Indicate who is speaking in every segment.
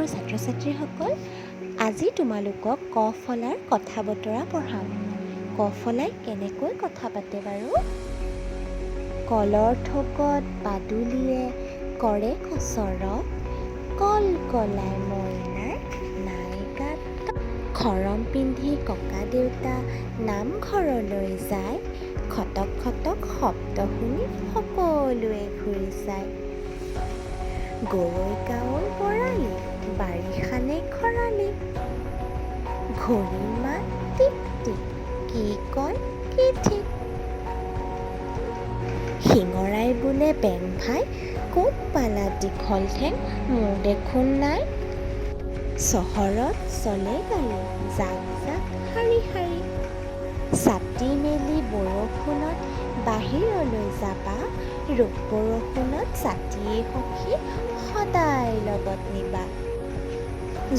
Speaker 1: শ্ৰেণীৰ ছাত্ৰ ছাত্ৰীসকল, আজি তোমালোকক ক ফলাৰ কথা বতৰা পঢ়াম। ক ফলাই কেনেকৈ কথা পাতে বাৰু? কলৰ থোকত পাদুলিয়ে কৰে কচৰত, কল কলাই মইনাৰ নাই গাত। খৰম পিন্ধি ককা দেউতা নামঘৰলৈ যায়, খটক খটক শব্দ শুনি সকলোৱে ঘূৰি চায়। গৰৈ কাৱৈ বৰালি বাৰিষানে খৰালি, ঘড়ীৰ মাত টিক টিক কি কয় কি ঠিক। শিঙৰাই বোলে বেং ভাই ক'ত পালা দীঘল ঠেং, মোৰ দেখোন নাই। চহৰত চলে গাড়ী জাক জাক শাৰী শাৰী, ছাতি মেলি বৰষুণত বাহিৰলৈ যাবা, ৰ'দ বৰষুণত ছাতিয়ে সখী সদায় লগত নিবা।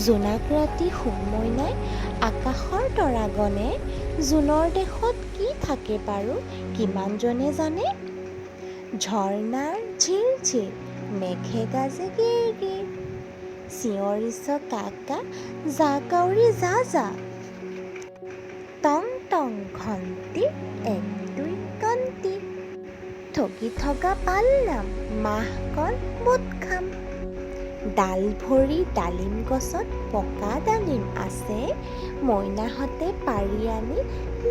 Speaker 1: জোনাক ৰাতি সোণ মইনাই আকাশৰ তৰা গণে, জোনৰ দেশত কি থাকে বাৰু কিমানজনে জানে। ঝৰ্ণাৰ ঝিৰ ঝিৰ মেঘে গাজে গিৰ গিৰ, চিঞৰিছ কাক কা জা কাউৰী জা জা। টং টং ঘণ্টি এক দুই গন্তি, ঠগি থকা পালনাম মাহ কল বুট খাম। ডাল ভৰি ডালিম গছত পকা ডালিম আছে, মইনাহঁতে পাৰি আনি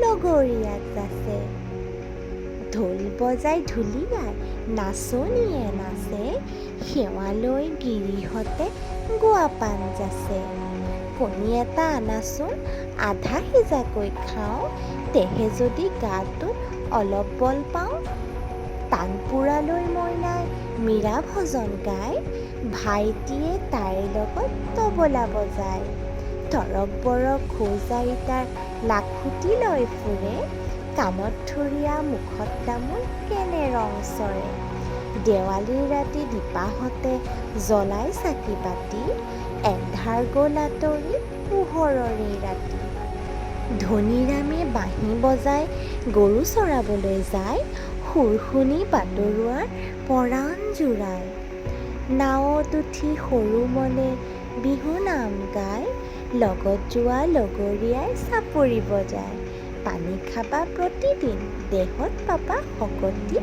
Speaker 1: লগৰীয়াক যাচে। ঢোল বজাই ঢুলীয়াই নাচনীয়ে নাচে, সেৱা লৈ গিৰিহঁতে গোৱা পান যাচে। কণী এটা আনাচোন আধা সিজাকৈ খাওঁ, তেহে যদি গাটোত অলপ বল পাওঁ। তানপুৰালৈ মইনাই মীৰা ভজন গায়, ভাইটিয়ে তাইৰ লগত তবলা বজায়। তৰক বৰক খোজ আইতাৰ লাখুটি লৈ ফুৰে, কাণত থুৰীয়া মুখত তামোল কেনে ৰং চৰে। দেৱালীৰ ৰাতি দীপাহঁতে জ্বলাই চাকি বাতি, এন্ধাৰ গ'ল আঁতৰি পোহৰৰে ৰাতি। ধনীৰামে বাঁহী বজাই গৰু চৰাবলৈ যায়, সুৰ শুনি বাটৰুৱাৰ পৰাণ জুৰায়। নাৱত উঠি সৰু মনে বিহুনাম গায়, লগত যোৱা লগৰীয়াই চাপৰি বজায়। পানী খাবা প্ৰতিদিন দেহত পাবা শকতি,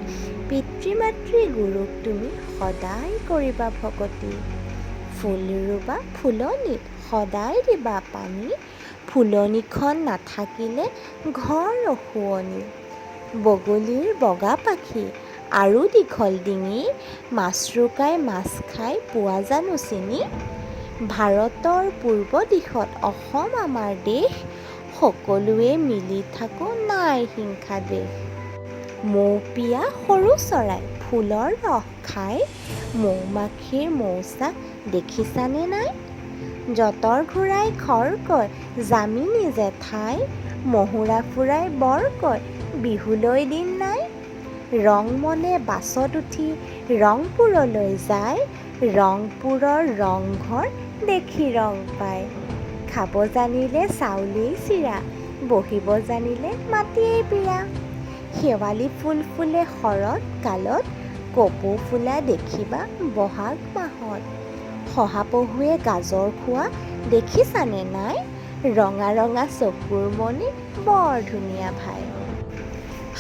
Speaker 1: পিতৃ মাতৃ গুৰুক তুমি সদায় কৰিবা ভকতি। ফুল ৰুবা ফুলনিত সদায় দিবা পানী, ফুলনিখন নাথাকিলে ঘৰ অশুৱনি। বগলীৰ বগা পাখি আৰু দীঘল ডিঙি, মাছৰোকাই মাছ খাই পোৱা জানো চিনি। ভাৰতৰ পূৰ্ব দিশত অসম আমাৰ দেশ, সকলোৱে মিলি থাকোঁ নাই হিংসা দ্বেষ। মৌপিয়া সৰু চৰাই ফুলৰ ৰস খায়, মৌ-মাখিৰ মৌচাক দেখিছানে নাই। যঁতৰ ঘূৰাই খৰ কয় যামিনী জেঠাই, মহুৰা ফুৰাই বৰ কয় বিহুলৈ দিন নাই। ৰং মনে বাছত উঠি ৰংপুৰলৈ যায়, ৰংপুৰৰ ৰংঘৰ দেখি ৰং পায়। খাব জানিলে চাউলেই চিৰা, বহিব জানিলে মাটিয়েই পীৰা। শেৱালি ফুল ফুলে শৰৎ কালত, কপৌ ফুলা দেখিবা বহাগ মাহত। শহাপহুৱে গাজৰ খোৱা দেখিছানে নাই, ৰঙা ৰঙা চকুৰ মণি বৰ ধুনীয়া ভাই।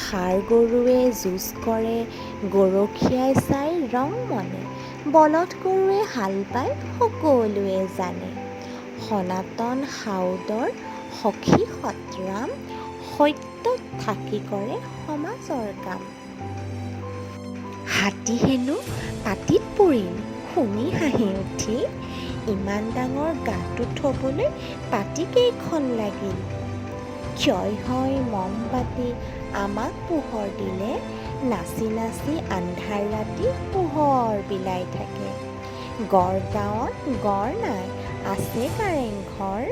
Speaker 1: ষাঁড় গৰুৱে যুঁজ কৰে গৰখীয়াই চাই ৰং মনে, বলদ গৰুৱে হাল বাই সকলোৱে জানে। সনাতন সাউদৰ সখী সতৰাম, সত্যত থাকি কৰে সমাজৰ কাম। হাতী হেনো পাটিত পৰিল শুনি হাঁহি উঠি, ইমান ডাঙৰ গাটো থ'বলৈ পাটি কেইখন লাগিল। ক্ষয় হয় মমবাতি আমাক পোহৰ দিলে, নাচি নাচি আন্ধাৰ ৰাতি পোহৰ বিলাই থাকে। গড় গাঁৱত গড় নাই আছে কাৰেং ঘৰ,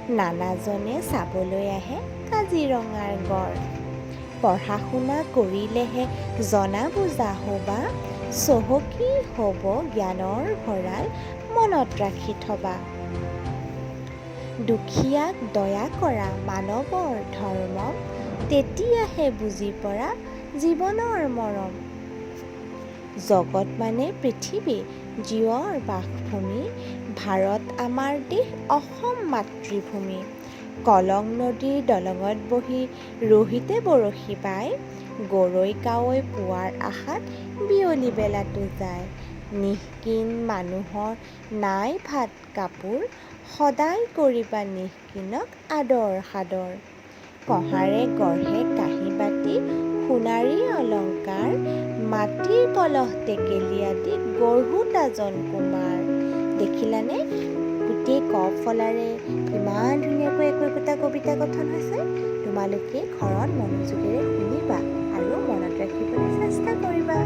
Speaker 1: নানাজনে চাবলৈ আহে কাজিৰঙাৰ গড়। পঢ়া শুনা কৰিলেহে জনা বুজা হ'বা, চহকী হ'ব জ্ঞানৰ ভঁৰাল মনত ৰাখি থবা। দুখীয়াক দয়া কৰা মানৱৰ ধৰ্ম, তেতিয়াহে বুজি পৰা জীৱনৰ মৰম। জগত মানে পৃথিৱী, জীৱৰ বাসভূমি, ভাৰত আমাৰ দেশ অসম মাতৃভূমি। কলং নদীৰ দলঙত বহি ৰহিতে বৰশী বাই, গৰৈ কাৱৈ পোৱাৰ আশাত বিয়লি বেলাতো যায়। নিঃকিন মানুহৰ নাই ভাত কাপোৰ, সদায় কৰিবা নিঃকিনক আদৰ সাদৰ। কঁহাৰে গঢ়ে কাঁহী বাতি, সোণাৰী অলংকাৰ, মাটিৰ কলহ টেকেলি আদি গঢ়ো তাজন কুমাৰ। দেখিলানে গোটেই ক ফলাৰে ইমান ধুনীয়াকৈ একো কবিতা গঠন হৈছে। তোমালোকে ঘৰত মনোযোগেৰে শুনিবা আৰু মনত ৰাখিবলৈ চেষ্টা কৰিবা।